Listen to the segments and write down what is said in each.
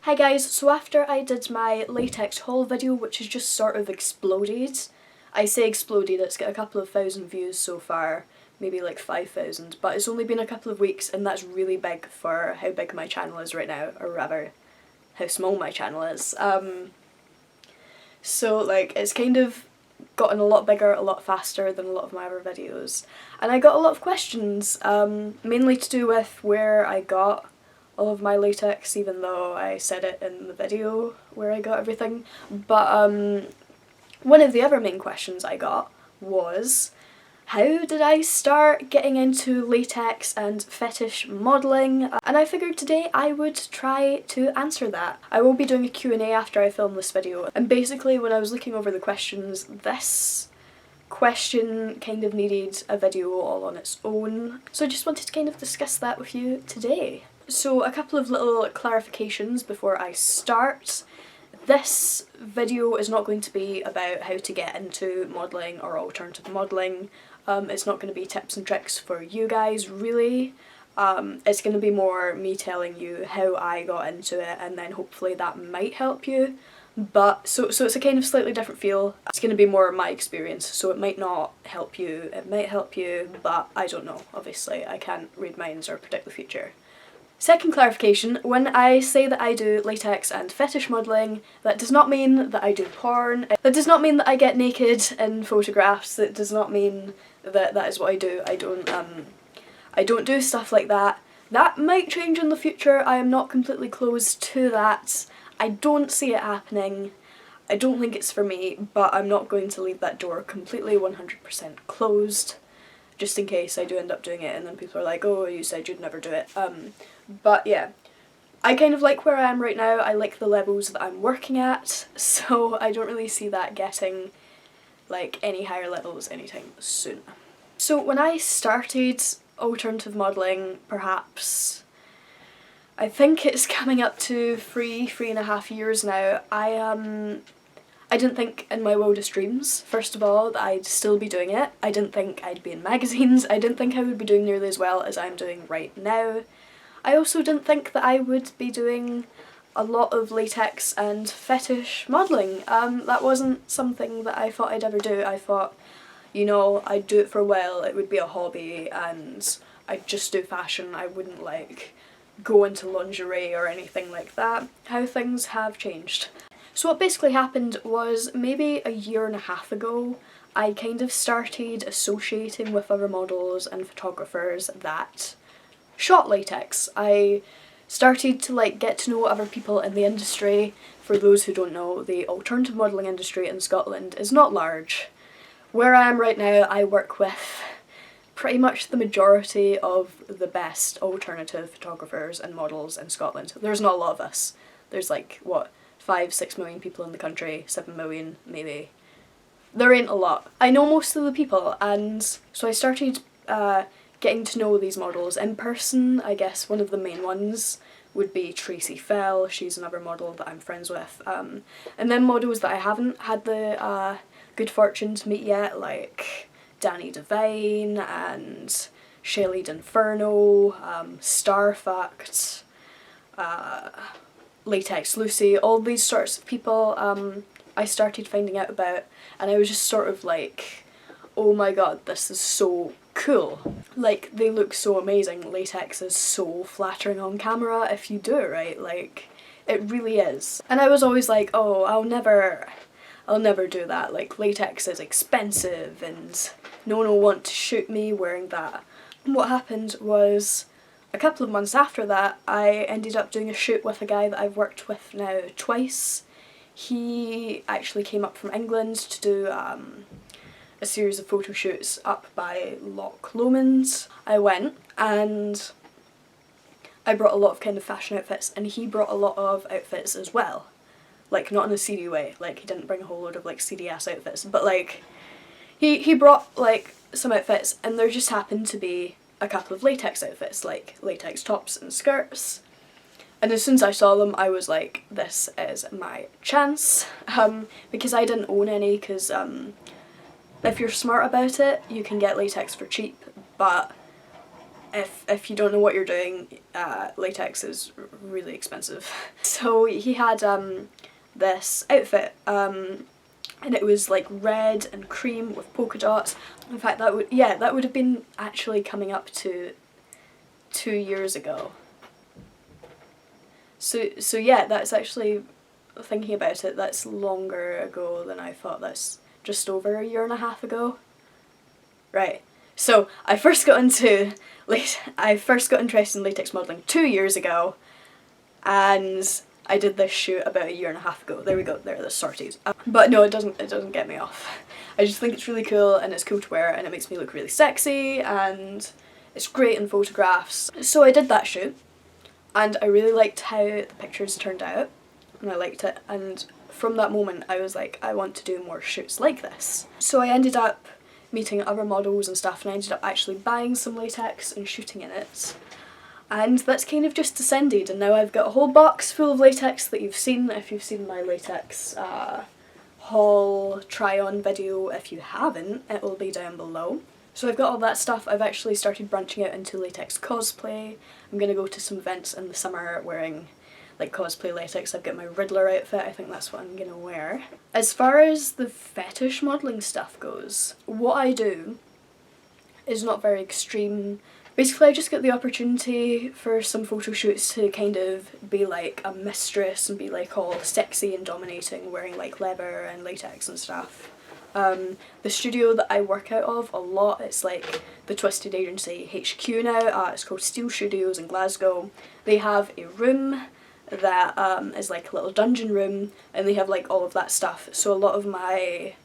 Hi guys, so after I did my latex haul video, which has just sort of exploded, I say exploded, it's got a couple of thousand views so far, maybe like 5,000, but it's only been a couple of weeks and that's really big for how big my channel is right now, or rather, how small my channel is. So like, it's kind of gotten a lot bigger, a lot faster than a lot of my other videos. And I got a lot of questions, mainly to do with where I got all of my latex, even though I said it in the video where I got everything. But one of the other main questions I got was, how did I start getting into latex and fetish modelling? And I figured today I would try to answer that. I will be doing a Q&A after I film this video, and basically when I was looking over the questions, this question kind of needed a video all on its own. So I just wanted to kind of discuss that with you today. So a couple of little clarifications before I start. This video is not going to be about how to get into modelling or alternative modelling. It's not going to be tips and tricks for you guys, really. It's going to be more me telling you how I got into it, and then hopefully that might help you. But so it's a kind of slightly different feel. It's going to be more my experience, so it might not help you, it might help you, but I don't know, obviously. I can't read minds or predict the future. Second clarification, when I say that I do latex and fetish modelling, that does not mean that I do porn. That does not mean that I get naked in photographs. That does not mean that that is what I do. I don't do stuff like that. That might change in the future. I am not completely closed to that. I don't see it happening. I don't think it's for me, but I'm not going to leave that door completely 100% closed, just in case I do end up doing it and then people are like, oh, you said you'd never do it. But yeah, I kind of like where I am right now. I like the levels that I'm working at, so I don't really see that getting like any higher levels anytime soon. So when I started alternative modelling, perhaps, I think it's coming up to 3.5 years now, I didn't think in my wildest dreams, first of all, that I'd still be doing it. I didn't think I'd be in magazines. I didn't think I would be doing nearly as well as I'm doing right now. I also didn't think that I would be doing a lot of latex and fetish modelling. That wasn't something that I thought I'd ever do. I thought, you know, I'd do it for a while, it would be a hobby, and I'd just do fashion. I wouldn't like go into lingerie or anything like that. How things have changed. So what basically happened was, maybe 1.5 years ago, I kind of started associating with other models and photographers that shot latex. I started to like get to know other people in the industry. For those who don't know, the alternative modelling industry in Scotland is not large. Where I am right now, I work with pretty much the majority of the best alternative photographers and models in Scotland. There's not a lot of us. There's like, what, 5-6 million people in the country, 7 million maybe. There ain't a lot. I know most of the people, and so I started getting to know these models in person. I guess one of the main ones would be Tracy Fell. She's another model that I'm friends with. And then models that I haven't had the good fortune to meet yet, like Danny Devine and Shelley D'Inferno, Starfucked, Latex Lucy, all these sorts of people I started finding out about, and I was just sort of like, oh my god, this is so cool. Like, they look so amazing. Latex is so flattering on camera if you do it right, like, it really is. And I was always like, oh, I'll never do that, like, latex is expensive and no one will want to shoot me wearing that. And what happened was, a couple of months after that, I ended up doing a shoot with a guy that I've worked with now twice. He actually came up from England to do a series of photo shoots up by Loch Lomond. I went and I brought a lot of kind of fashion outfits, and he brought a lot of outfits as well. Like, not in a seedy way, like he didn't bring a whole load of like seedy ass outfits, but like he brought like some outfits, and there just happened to be a couple of latex outfits, like latex tops and skirts. And as soon as I saw them, I was like, this is my chance, because I didn't own any, because if you're smart about it, you can get latex for cheap, but if you don't know what you're doing, latex is really expensive. So he had this outfit, and it was like red and cream with polka dots. In fact, that would have been actually coming up to 2 years ago. So yeah, that's actually, thinking about it, that's longer ago than I thought. That's just over a year and a half ago. Right. So I first got interested in latex modelling 2 years ago, and I did this shoot about a year and a half ago. There we go, there are the sorties. But no, it doesn't get me off. I just think it's really cool, and it's cool to wear, and it makes me look really sexy, and it's great in photographs. So I did that shoot, and I really liked how the pictures turned out, and I liked it, and from that moment I was like, I want to do more shoots like this. So I ended up meeting other models and stuff, and I ended up actually buying some latex and shooting in it. And that's kind of just descended, and now I've got a whole box full of latex that you've seen if you've seen my latex haul try-on video. If you haven't, it will be down below. So I've got all that stuff. I've actually started branching out into latex cosplay. I'm going to go to some events in the summer wearing like cosplay latex. I've got my Riddler outfit, I think that's what I'm going to wear. As far as the fetish modelling stuff goes, what I do is not very extreme. Basically I just get the opportunity for some photo shoots to kind of be like a mistress and be like all sexy and dominating, wearing like leather and latex and stuff. The studio that I work out of a lot, it's like the Twisted Agency HQ now, it's called Steel Studios in Glasgow. They have a room that is like a little dungeon room, and they have like all of that stuff. So a lot of my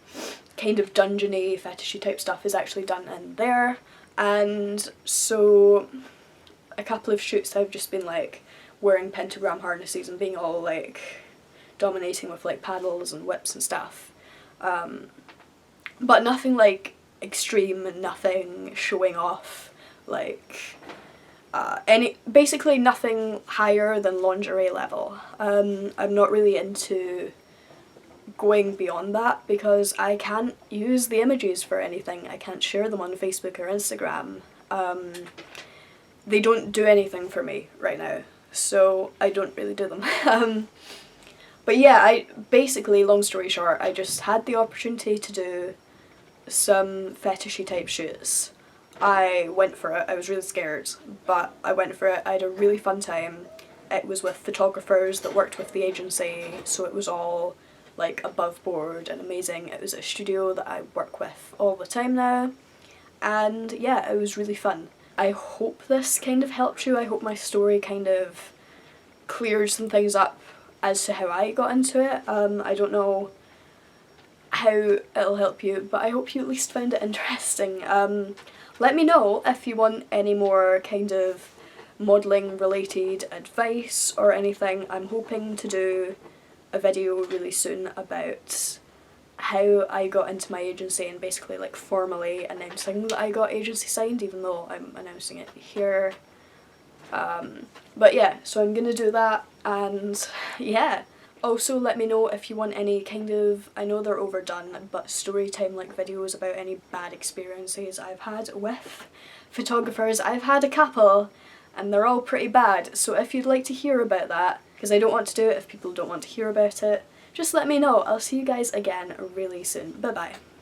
kind of dungeony, fetishy type stuff is actually done in there. And so a couple of shoots I've just been like wearing pentagram harnesses and being all like dominating with like paddles and whips and stuff. But nothing like extreme, nothing showing off, like basically nothing higher than lingerie level. I'm not really into going beyond that because I can't use the images for anything. I can't share them on Facebook or Instagram. They don't do anything for me right now, so I don't really do them. But yeah, basically, long story short, I just had the opportunity to do some fetishy type shoots. I went for it. I was really scared, but I went for it. I had a really fun time. It was with photographers that worked with the agency, so it was all like above board and amazing. It was a studio that I work with all the time now, and yeah, it was really fun. I hope this kind of helped you. I hope my story kind of cleared some things up as to how I got into it. I don't know how it'll help you, but I hope you at least found it interesting. Let me know if you want any more kind of modelling related advice or anything. I'm hoping to do a video really soon about how I got into my agency and basically like formally announcing that I got agency signed, even though I'm announcing it here. But yeah, so I'm gonna do that, and yeah. Also let me know if you want any kind of, I know they're overdone, but story time like videos about any bad experiences I've had with photographers. I've had a couple and they're all pretty bad, so if you'd like to hear about that, because I don't want to do it if people don't want to hear about it, just let me know. I'll see you guys again really soon. Bye bye.